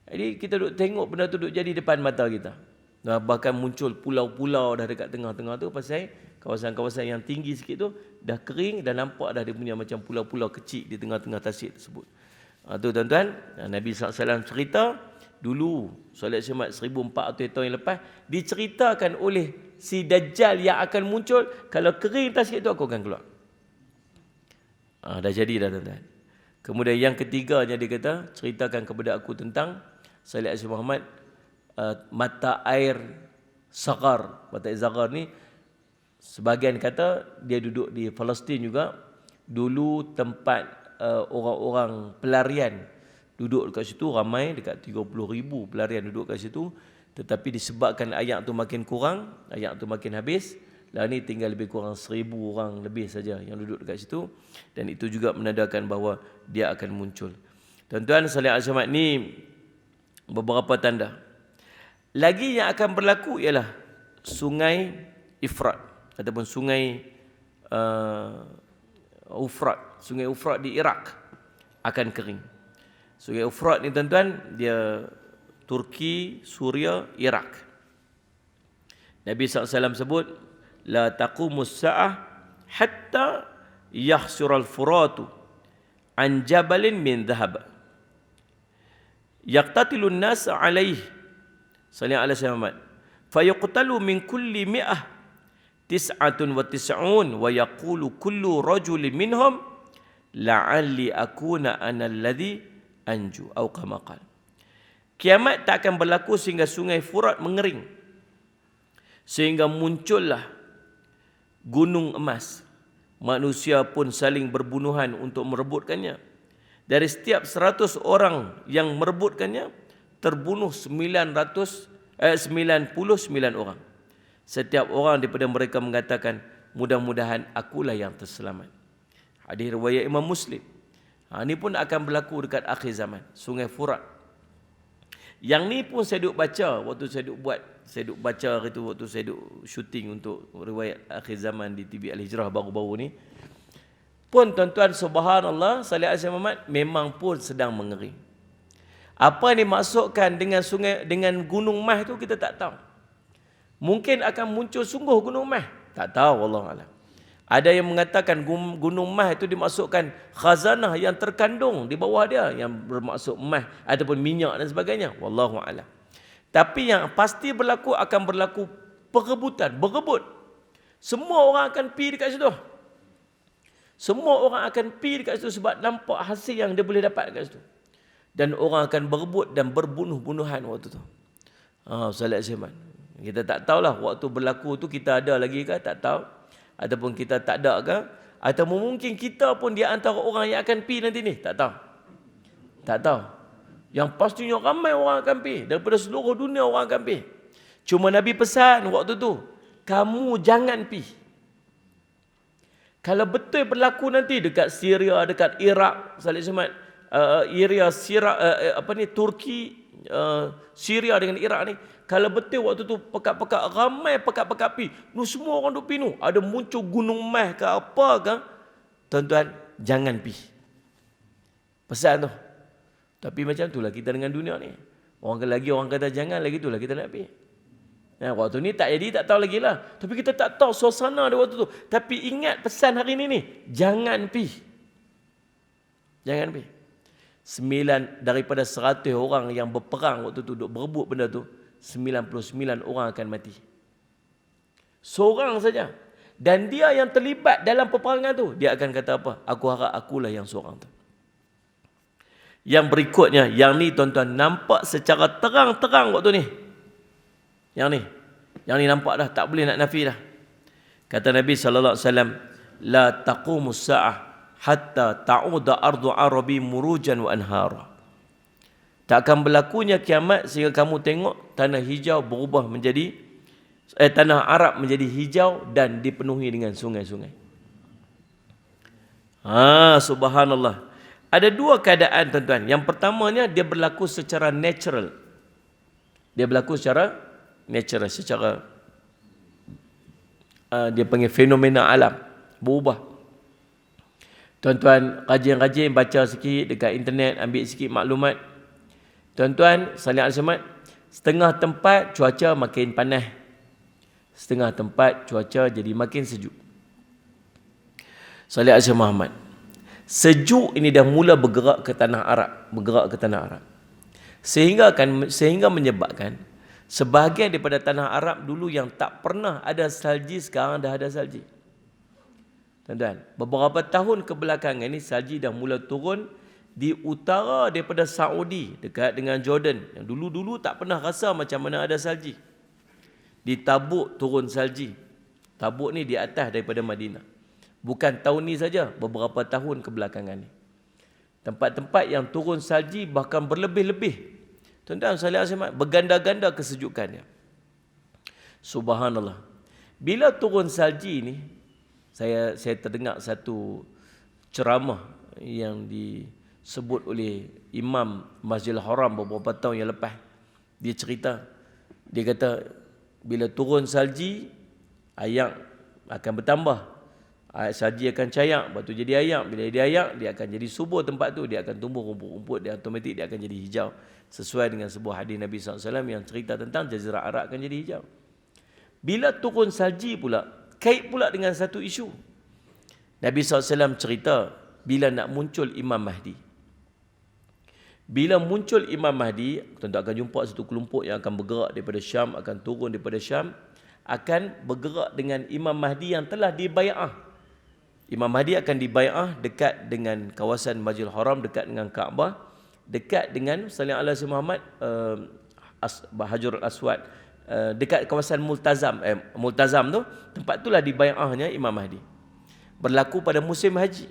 Jadi kita duduk tengok benda tu duduk jadi depan mata kita. Bahkan muncul pulau-pulau dah dekat tengah-tengah tu pasal kawasan-kawasan yang tinggi sikit tu dah kering dan nampak dah dia punya macam pulau-pulau kecil di tengah-tengah tasik tersebut. Tu tuan-tuan, Nabi SAW cerita dulu, solat Jumaat 1400 tahun yang lepas, diceritakan oleh si Dajjal yang akan muncul. Kalau kering tasik itu, aku akan keluar. Dah jadi dah tuan-tuan. Kemudian yang ketiganya dia kata, ceritakan kepada aku tentang Salih Asyid Muhammad, mata air Sagar. Mata air Sagar ni, sebahagian kata dia duduk di Palestin juga. Dulu tempat orang-orang pelarian duduk dekat situ, ramai, dekat 30,000 pelarian duduk kat situ. Tetapi disebabkan ayak tu makin kurang, ayak tu makin habis, lah ni tinggal lebih kurang 1,000 orang lebih saja yang duduk dekat situ. Dan itu juga menandakan bahawa dia akan muncul. Tuan-tuan, Salih Al-Syamat ni beberapa tanda. Lagi yang akan berlaku ialah sungai Ifrat ataupun sungai Sungai Ufrat di Iraq akan kering. Sungai Ufrat ni tuan-tuan, dia Turki, Suria, Iraq. Nabi SAW sebut, la taqumus sa'ah hatta yahsural furatu an jabalin min dhahab yaqtatilun nas alaih sallallahu alaihi wasallam fayuqtalu min kulli mi'ah tis'atun wa tis'un wa yaqulu kullu rajulin minhum la'alli akuna ana alladhi anju atau kama qala. Kiamat tak akan berlaku sehingga sungai Furat mengering, sehingga muncullah gunung emas. Manusia pun saling berbunuhan untuk merebutkannya. Dari setiap 100 orang yang merebutkannya, terbunuh 99 orang. Setiap orang daripada mereka mengatakan, mudah-mudahan akulah yang terselamat. Hadis riwayat Imam Muslim. Ini pun akan berlaku dekat akhir zaman. Sungai Furat. Yang ni pun saya duk baca waktu saya duk baca itu waktu saya duk syuting untuk riwayat akhir zaman di TV Al-Hijrah baru-baru ni. Pun tuan-tuan, subhanallah, salih alaihi Muhammad, memang pun sedang mengering. Apa yang dimaksudkan dengan sungai, dengan gunung Mah itu kita tak tahu. Mungkin akan muncul sungguh gunung Mah, tak tahu, wallahu a'lam. Ada yang mengatakan gunung Mah itu dimaksudkan khazanah yang terkandung di bawah dia, yang bermaksud mah ataupun minyak dan sebagainya, wallahu a'lam. Tapi yang pasti akan berlaku perebutan, berebut. Semua orang akan pergi dekat situ. Semua orang akan pergi dekat situ sebab nampak hasil yang dia boleh dapat dekat situ. Dan orang akan berebut dan berbunuh-bunuhan waktu tu. Salat Zaman. Kita tak tahulah waktu berlaku tu kita ada lagi ke, tak tahu. Ataupun kita tak ada ke, atau mungkin kita pun di antara orang yang akan pergi nanti ni, tak tahu. Tak tahu. Yang pastinya ramai orang akan pergi, daripada seluruh dunia orang akan pergi. Cuma Nabi pesan waktu tu, kamu jangan pergi. Kalau betul berlaku nanti dekat Syria, dekat Iraq, Salih Sumat, Turki, Syria dengan Iraq ni, kalau betul waktu tu pekat-pekat ramai pekat-pekat pi, semua orang duk pi nu, ada muncul gunung Mah ke apa ke, tuan-tuan jangan pi. Pesan tu. Tapi macam itulah kita dengan dunia ni. Orang kata jangan, lagi itulah kita nak pi. Waktu ni tak jadi, tak tahu lagi lah. Tapi kita tak tahu suasana dia waktu tu. Tapi ingat pesan hari ni ni, jangan pi. Jangan pi. 9 daripada 100 orang yang berperang waktu tu, duk berebut benda tu, 99 orang akan mati. Seorang saja. Dan dia yang terlibat dalam peperangan tu, dia akan kata apa? Aku harap akulah yang seorang tu. Yang berikutnya, yang ni tuan-tuan nampak secara terang-terang waktu ni. Yang ni nampak dah, tak boleh nak nafi dah. Kata Nabi sallallahu alaihi wasallam, la taqumus sa'ah hatta ta'uda ardu arabi murujan wa anhara. Tak akan berlakunya kiamat sehingga kamu tengok tanah hijau berubah menjadi tanah Arab menjadi hijau dan dipenuhi dengan sungai-sungai. Subhanallah. Ada dua keadaan tuan-tuan. Yang pertamanya dia berlaku secara natural. Dia berlaku secara natural, secara dia panggil fenomena alam, berubah. Tuan-tuan rajin-rajin baca sikit dekat internet, ambil sikit maklumat. Tuan-tuan, salih alaihi wasallam, setengah tempat cuaca makin panas. Setengah tempat cuaca jadi makin sejuk. Salih alaihi Muhammad. Sejuk ini dah mula bergerak ke tanah Arab, sehingga menyebabkan sebahagian daripada tanah Arab dulu yang tak pernah ada salji, sekarang dah ada salji. Tuan-tuan, beberapa tahun kebelakangan ini salji dah mula turun di utara daripada Saudi, dekat dengan Jordan, yang dulu-dulu tak pernah rasa macam mana ada salji. Di Tabuk turun salji. Tabuk ni di atas daripada Madinah. Bukan tahun ni saja, beberapa tahun kebelakangan ni. Tempat-tempat yang turun salji bahkan berlebih-lebih. Tuan-tuan salih alaihi wasallam, berganda-ganda kesejukannya. Subhanallah. Bila turun salji ni, saya terdengar satu ceramah yang disebut oleh Imam Masjidil Haram beberapa tahun yang lepas. Dia cerita, dia kata bila turun salji, ayak akan bertambah. Salji akan cayak, lepas tu jadi ayak. Bila dia ayak, dia akan jadi subur tempat tu, dia akan tumbuh rumput-rumput, dia automatik dia akan jadi hijau. Sesuai dengan sebuah hadis Nabi SAW yang cerita tentang Jazirah Arab akan jadi hijau. Bila turun salji pula, kait pula dengan satu isu. Nabi SAW cerita bila nak muncul Imam Mahdi. Bila muncul Imam Mahdi, tuan-tuan akan jumpa satu kelompok yang akan bergerak daripada Syam, akan turun daripada Syam, akan bergerak dengan Imam Mahdi yang telah dibai'ah. Imam Mahdi akan dibai'ah dekat dengan kawasan Masjidil Haram, dekat dengan Kaabah, dekat dengan sallallahu alaihi Muhammad Hajarul Aswad, dekat kawasan Multazam tu, tempat itulah dibai'ahnya Imam Mahdi. Berlaku pada musim haji.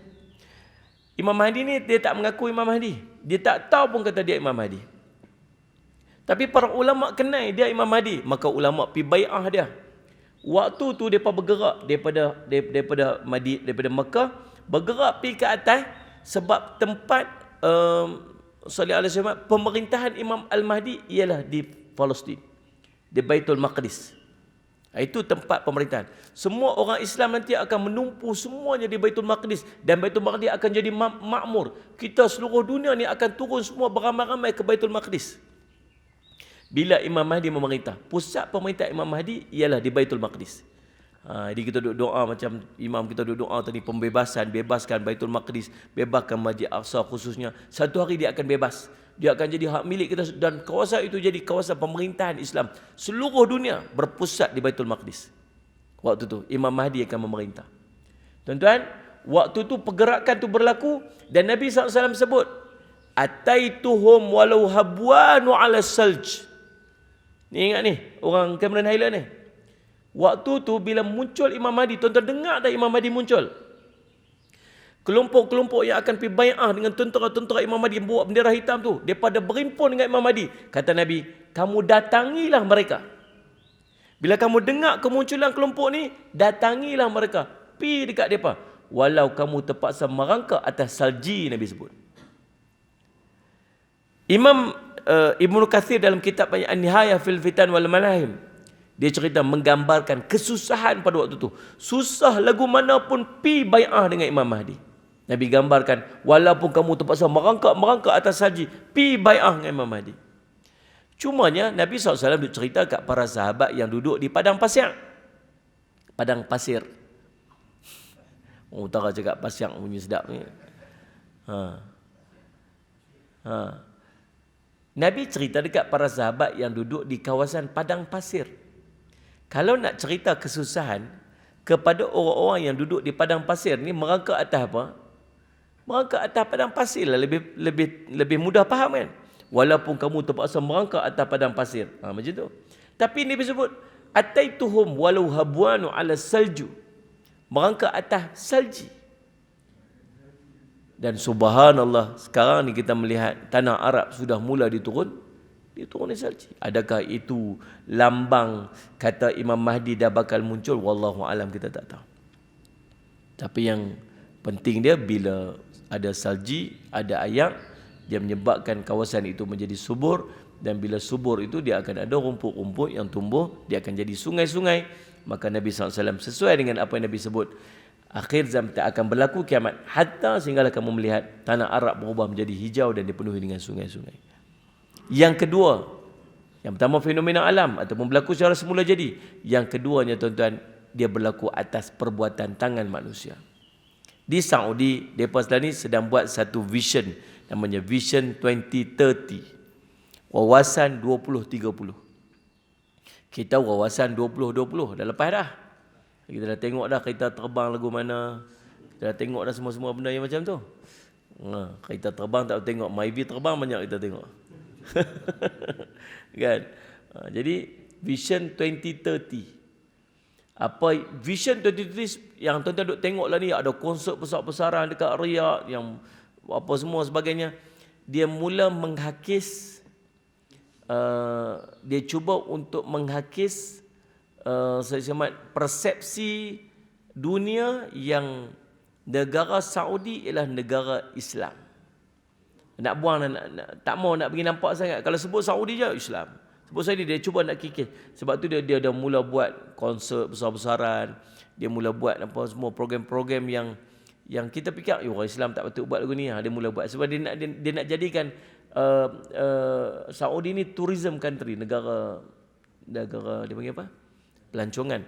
Imam Mahdi ni dia tak mengaku Imam Mahdi. Dia tak tahu pun kata dia Imam Mahdi. Tapi para ulama kenal dia Imam Mahdi, maka ulama pi bai'ah dia. Waktu tu depa bergerak daripada Mekah bergerak pi ke atas sebab tempat sallallahu alaihi wasallam pemerintahan Imam Al-Mahdi ialah di Palestin, di Baitul Maqdis. Itu tempat pemerintahan. Semua orang Islam nanti akan menumpu semuanya di Baitul Maqdis, dan Baitul Maqdis akan jadi makmur. Kita seluruh dunia ni akan turun semua beramai-ramai ke Baitul Maqdis. Bila Imam Mahdi memerintah, pusat pemerintah Imam Mahdi ialah di Baitul Maqdis. Jadi kita duduk doa macam imam kita duduk doa tadi, bebaskan Baitul Maqdis, bebaskan Masjid Aqsa khususnya. Satu hari dia akan bebas. Dia akan jadi hak milik kita, dan kawasan itu jadi kawasan pemerintahan Islam. Seluruh dunia berpusat di Baitul Maqdis. Waktu tu Imam Mahdi akan memerintah. Tuan-tuan, waktu tu pergerakan tu berlaku, dan Nabi SAW sebut, ataituhum walau habwanu ala salj. Ni ingat ni, orang Cameron Highland ni. Waktu tu bila muncul Imam Mahdi, tuan-tuan dengar dah Imam Mahdi muncul. Kelompok-kelompok yang akan pergi bai'ah dengan tentera-tentera Imam Mahdi bawa bendera hitam tu, daripada berimpun dengan Imam Mahdi. Kata Nabi, kamu datangilah mereka. Bila kamu dengar kemunculan kelompok ni, datangilah mereka. Pi dekat mereka. Walau kamu terpaksa merangkak atas salji, Nabi sebut. Imam Ibnu Katsir dalam kitab An-Nihayah fil Fitan wal Malahim, dia cerita menggambarkan kesusahan pada waktu tu. Susah lagu mana pun pi bai'ah dengan Imam Mahdi. Nabi gambarkan, walaupun kamu terpaksa merangkak atas salji, pi bai'ah dengan Imam Mahdi. Cumanya Nabi SAW duk cerita kat para sahabat yang duduk di padang pasir. Padang pasir. Orang utara cakap pasir punya sedap ni. Nabi cerita dekat para sahabat yang duduk di kawasan padang pasir. Kalau nak cerita kesusahan kepada orang-orang yang duduk di padang pasir ni, merangkak atas apa? Merangkak atas padang pasir lah lebih mudah faham kan? Walaupun kamu terpaksa merangkak atas padang pasir. Macam tu. Tapi Nabi sebut, ataituhum walau habwanu ala salju. Merangkak atas salji. Dan subhanallah, sekarang ni kita melihat tanah Arab sudah mula dituruni salji. Adakah itu lambang kata Imam Mahdi dah bakal muncul? Wallahu alam, kita tak tahu. Tapi yang penting dia, bila ada salji, ada ayak, dia menyebabkan kawasan itu menjadi subur, dan bila subur itu dia akan ada rumput-rumput yang tumbuh, dia akan jadi sungai-sungai. Maka Nabi SAW sesuai dengan apa yang Nabi sebut, akhir zaman tak akan berlaku kiamat, hatta sehinggalah kamu melihat tanah Arab berubah menjadi hijau dan dipenuhi dengan sungai-sungai. Yang kedua, yang pertama fenomena alam ataupun berlaku secara semula jadi. Yang keduanya tuan-tuan, dia berlaku atas perbuatan tangan manusia. Di Saudi, mereka sekarang ni sedang buat satu vision, namanya Vision 2030. Wawasan 2030. Kita wawasan 2020 dah lepas dah. Kita dah tengok dah kereta terbang lagu mana. Kita dah tengok dah semua-semua benda yang macam tu. Kereta terbang tak tengok, Myvi terbang banyak kita tengok. Kan? Jadi Vision 2030. Apa Vision 2030 yang tuan-tuan duk tengok lah ni, ada konsert besar-besaran dekat Riyadh yang apa semua sebagainya. Dia mula menghakis, dia cuba untuk menghakis persepsi dunia yang negara Saudi ialah negara Islam. Nak buang, tak mau nak pergi nampak sangat. Kalau sebut Saudi je, Islam. Sebut Saudi, dia cuba nak kikis. Sebab tu dia dah mula buat konsert besar-besaran. Dia mula buat apa semua program-program yang kita fikir, orang Islam tak patut buat lagu ni. Dia mula buat. Sebab dia nak jadikan Saudi ni tourism country. Negara dia panggil apa? Pelancongan.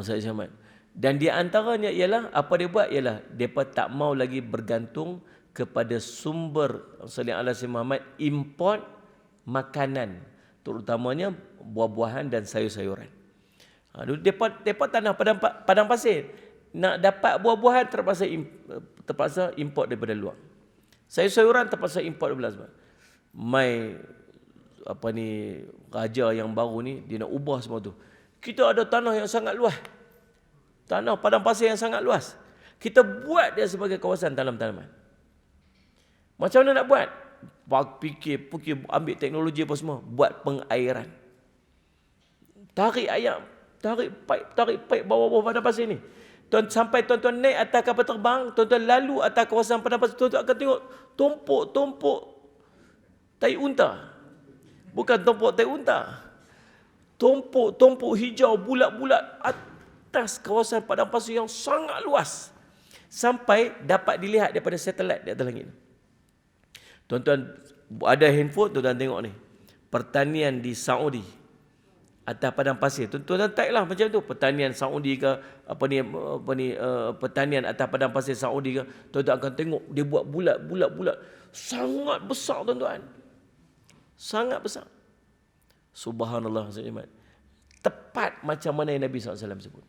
Saya Syahmat. Dan di antaranya ialah, apa dia buat ialah, mereka tak mau lagi bergantung kepada sumber sallallahu alaihi Muhammad import makanan, terutamanya buah-buahan dan sayur-sayuran. Depa tanah padang pasir, nak dapat buah-buahan terpaksa import daripada luar. Sayur-sayuran terpaksa import daripada luar. Mai raja yang baru ni, dia nak ubah semua tu. Kita ada tanah yang sangat luas. Tanah padang pasir yang sangat luas. Kita buat dia sebagai kawasan tanam-tanaman. Macam mana nak buat? Fikir, ambil teknologi apa semua, buat pengairan. Tarik ayam, tarik pipe bawah-bawah padang pasir ni. Sampai tuan-tuan naik atas kapal terbang, tuan-tuan lalu atas kawasan padang pasir, tuan-tuan akan tengok tumpuk-tumpuk tai unta. Bukan tumpuk tai unta. Tumpuk hijau bulat-bulat atas kawasan padang pasir yang sangat luas. Sampai dapat dilihat daripada satelit di atas langit. Tuan-tuan ada handphone, tuan-tuan tengok ni. Pertanian di Saudi atas padang pasir. Tuan-tuan type lah macam tu. Pertanian Saudi ke, pertanian atas padang pasir Saudi ke. Tuan-tuan akan tengok dia buat bulat. Sangat besar tuan-tuan. Sangat besar. Subhanallah. Tepat macam mana yang Nabi SAW sebut.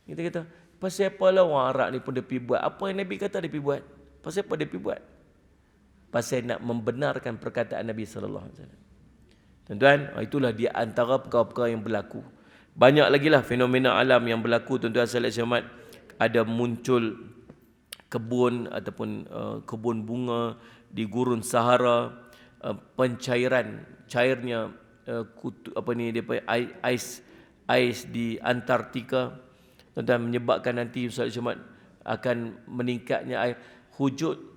Kita kata, pasal apa lah orang Arab ni pun dia pergi buat. Apa yang Nabi kata dia pergi buat? Pasal apa dia pergi buat? Pasal nak membenarkan perkataan Nabi SAW. Tuan-tuan, itulah di antara perkara-perkara yang berlaku. Banyak lagi lah fenomena alam yang berlaku. Tuan-tuan sekalian hormat, ada muncul kebun ataupun kebun bunga di gurun Sahara, cairnya ais di Antartika. Tuan-tuan, menyebabkan nanti Ustaz Jumat akan meningkatnya air,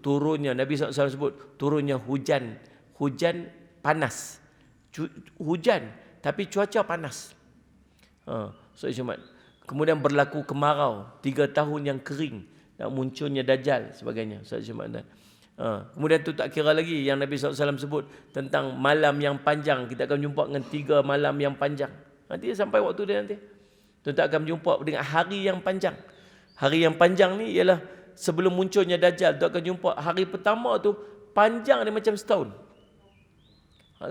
turunnya, Nabi SAW sebut turunnya hujan panas, hujan tapi cuaca panas. Ustaz Jumat, kemudian berlaku kemarau, 3 tahun yang kering, dan munculnya Dajjal sebagainya. Ustaz Jumat, kemudian tu tak kira lagi yang Nabi SAW sebut tentang malam yang panjang. Kita akan jumpa dengan 3 malam yang panjang. Nanti sampai waktu dia nanti, tuan-tuan akan berjumpa dengan hari yang panjang. Hari yang panjang ni ialah sebelum munculnya Dajjal. Tuan akan jumpa hari pertama tu panjang dia macam setahun.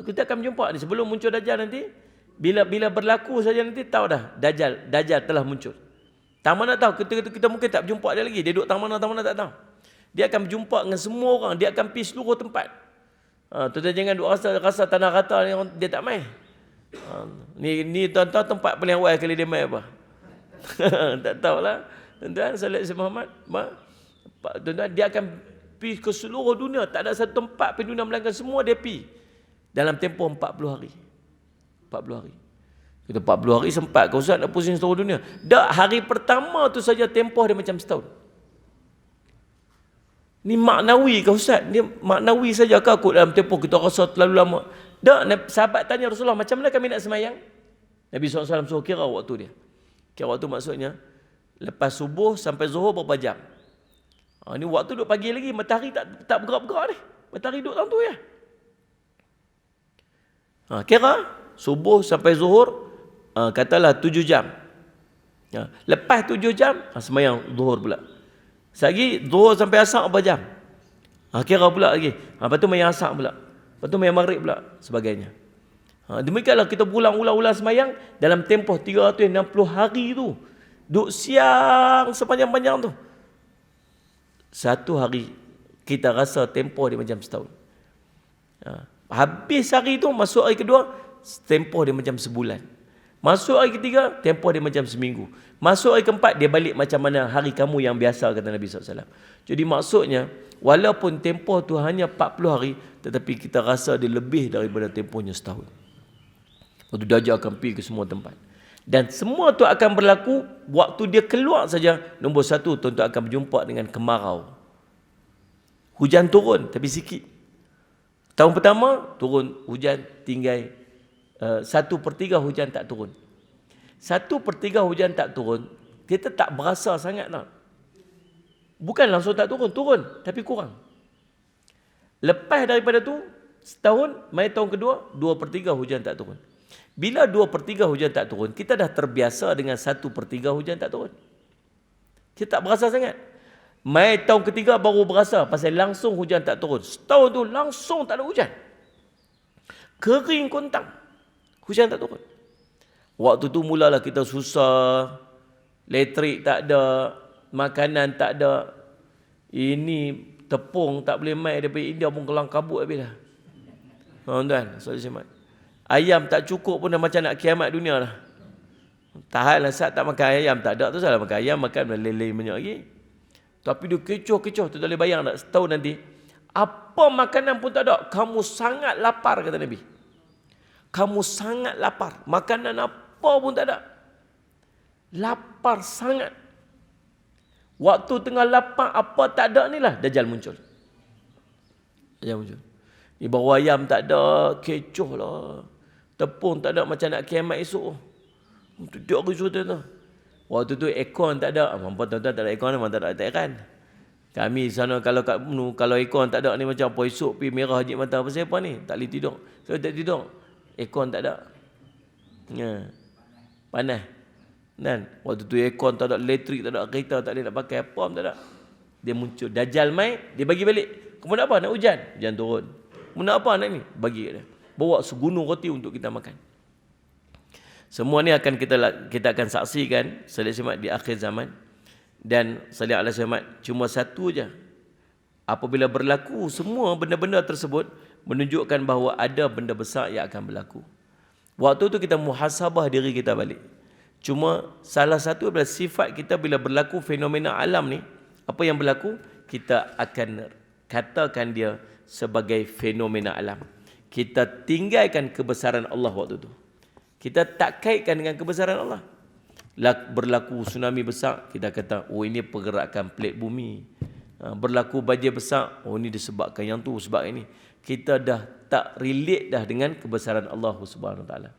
Kita akan berjumpa ni sebelum muncul Dajjal nanti. Bila berlaku saja nanti tahu dah Dajjal telah muncul. Tak mana tahu, kita mungkin tak berjumpa dia lagi. Dia duduk tak mana tak tahu. Dia akan berjumpa dengan semua orang. Dia akan pergi seluruh tempat. Tuan-tuan jangan duk rasa tanah rata dia tak main. Ni tuan-tuan tempat paling awal kali dia main apa. Tak tahulah. Tuan-tuan, Salih Muhammad, tuan-tuan, dia akan pergi ke seluruh dunia. Tak ada satu tempat di dunia melainkan semua dia pergi. Dalam tempoh 40 hari. 40 hari. Kita 40 hari sempat ke Ustaz nak pusing seluruh dunia? Tak, hari pertama tu saja tempoh dia macam setahun. Ni maknawi ke Ustaz? Ni maknawi saja ke aku dalam tempoh kita rasa terlalu lama? Tak, sahabat tanya Rasulullah, macam mana kami nak semayang? Nabi SAW suruh kira waktu dia. Kira waktu maksudnya, lepas subuh sampai zuhur berapa jam? Ni waktu duduk pagi lagi, matahari tak bergerak-gerak ni. Matahari duduk dalam tu ya. Kira subuh sampai zuhur, katalah 7 jam. Lepas 7 jam, semayang zuhur pula. Lagi zuhur sampai asar berapa jam? Kira pula lagi. Lepas tu mayang asar pula. Lepas tu mayang maghrib pula, sebagainya. Demikianlah kita berulang-ulang semayang dalam tempoh 360 hari tu. Duk siang sepanjang-panjang tu. Satu hari kita rasa tempoh dia macam setahun. Habis hari tu, masuk hari kedua, tempoh dia macam sebulan. Masuk hari ketiga, tempoh dia macam seminggu. Masuk hari keempat, dia balik macam mana hari kamu yang biasa, kata Nabi SAW. Jadi maksudnya, walaupun tempoh tu hanya 40 hari, tetapi kita rasa dia lebih daripada tempohnya setahun. Waktu Dajjal akan pergi ke semua tempat. Dan semua tu akan berlaku waktu dia keluar saja. Nombor 1, tuan-tuan akan berjumpa dengan kemarau. Hujan turun, tapi sikit. Tahun pertama, turun hujan, tinggal 1/3 hujan tak turun. 1/3 hujan tak turun, kita tak berasa sangat tak. Bukan langsung tak turun, tapi kurang. Lepas daripada tu, setahun, mai tahun kedua, 2/3 hujan tak turun. Bila 2/3 hujan tak turun, kita dah terbiasa dengan 1/3 hujan tak turun. Kita tak berasa sangat. Mai tahun ketiga baru berasa, pasal langsung hujan tak turun. Setahun tu langsung tak ada hujan. Kering kontang. Hujan tak turun. Waktu tu mulalah kita susah. Elektrik tak ada, makanan tak ada. Ini tepung tak boleh mai daripada India pun kelang kabut habis dah. Tuan-tuan, saudara-saudara. Ayam tak cukup pun dah macam nak kiamat dunia dah. Tahanlah saat tak makan ayam, tak ada tu salah makan ayam, makan lele banyak lagi. Tapi dia kecoh-kecoh, tu tak boleh bayang tak setahun nanti. Apa makanan pun tak ada, kamu sangat lapar kata Nabi. Kamu sangat lapar, makanan apa pun tak ada. Lapar sangat. Waktu tengah lapar, apa tak ada ni lah, Dajjal muncul. Dajjal muncul. Ni bawa ayam tak ada, kecoh lah. Tepung tak ada, macam nak kiamat esok. Tidak risau tu. Waktu tu aircon tak ada. Mampu tuan-tuan tak ada aircon, memang tak ada aircon. Kami sana kalau kat Menu, kalau aircon tak ada ni macam apa esok pergi merah hajik mata. Pasal apa ni? Tak boleh tidur. Saya tak tidur. Aircon tak ada. Ya. Panas. Dan waktu tu aircon tak ada, elektrik tak ada, kereta tak boleh nak pakai, apa pun tak ada. Dia muncul. Dajjal mai, dia bagi balik. Kamu nak apa? Nak hujan? Hujan turun. Kamu nak apa nak ni? Bagi kat dia. Bawa segunung roti untuk kita makan. Semua ni akan kita akan saksikan selepas di akhir zaman. Dan salih alaihi wasallam cuma satu je. Apabila berlaku semua benda-benda tersebut menunjukkan bahawa ada benda besar yang akan berlaku. Waktu tu kita muhasabah diri kita balik. Cuma salah satu adalah sifat kita bila berlaku fenomena alam ni, apa yang berlaku, kita akan katakan dia sebagai fenomena alam. Kita tinggalkan kebesaran Allah waktu tu. Kita tak kaitkan dengan kebesaran Allah. Berlaku tsunami besar, kita kata, oh ini pergerakan plate bumi. Berlaku banjir besar, oh ini disebabkan yang tu, sebab ini. Kita dah tak relate dah dengan kebesaran Allah Subhanahu Wa Taala.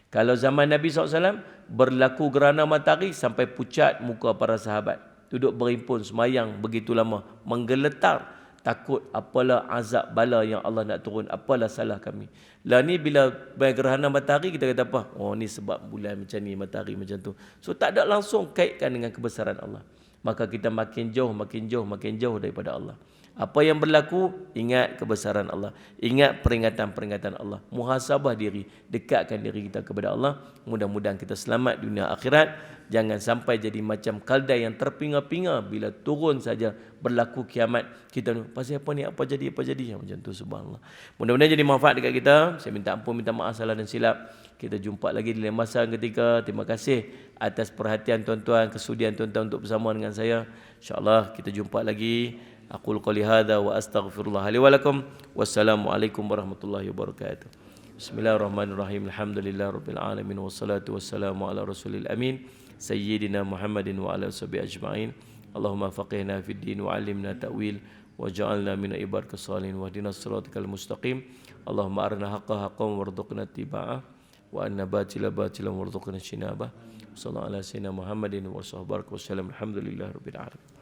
Kalau zaman Nabi SAW, berlaku gerhana matahari sampai pucat muka para sahabat. Duduk berhimpun, semayang begitu lama, menggeletar. Takut apalah azab bala yang Allah nak turun, apalah salah kami. Lah ni bila gerhana matahari kita kata apa? Oh ni sebab bulan macam ni, matahari macam tu. So tak ada langsung kaitkan dengan kebesaran Allah. Maka kita makin jauh daripada Allah. Apa yang berlaku, ingat kebesaran Allah. Ingat peringatan-peringatan Allah. Muhasabah diri, dekatkan diri kita kepada Allah. Mudah-mudahan kita selamat dunia akhirat. Jangan sampai jadi macam kaldai yang terpinga-pinga bila turun saja berlaku kiamat. Kita pasal apa ni, apa jadi. Macam tu, subhanallah. Mudah-mudahan jadi manfaat dekat kita. Saya minta ampun, minta maaf salah dan silap. Kita jumpa lagi di lain masa ketika. Terima kasih atas perhatian tuan-tuan, kesudian tuan-tuan untuk bersama dengan saya. InsyaAllah kita jumpa lagi. Aqul qali hadza wa astaghfirullah li wa lakum. Wassalamualaikum warahmatullahi wabarakatuh. Bismillahirrahmanirrahim. Alhamdulillahirabbil alamin wassalatu wassalamu ala rasulil amin sayyidina Muhammadin wa ala sahbihi ajma'in. Allahumma faqihna fid din wa 'allimna ta'wil waj'alna min ibadikas salihin wahdinas siratal mustaqim. Allahumma arina haqqan haqqan warzuqna ittiba'ah wa anna batila batilan warzuqna ijtinabah. Sallallahu ala sayyidina Muhammadin wa sahbihi wasallam. Alhamdulillahirabbil alamin.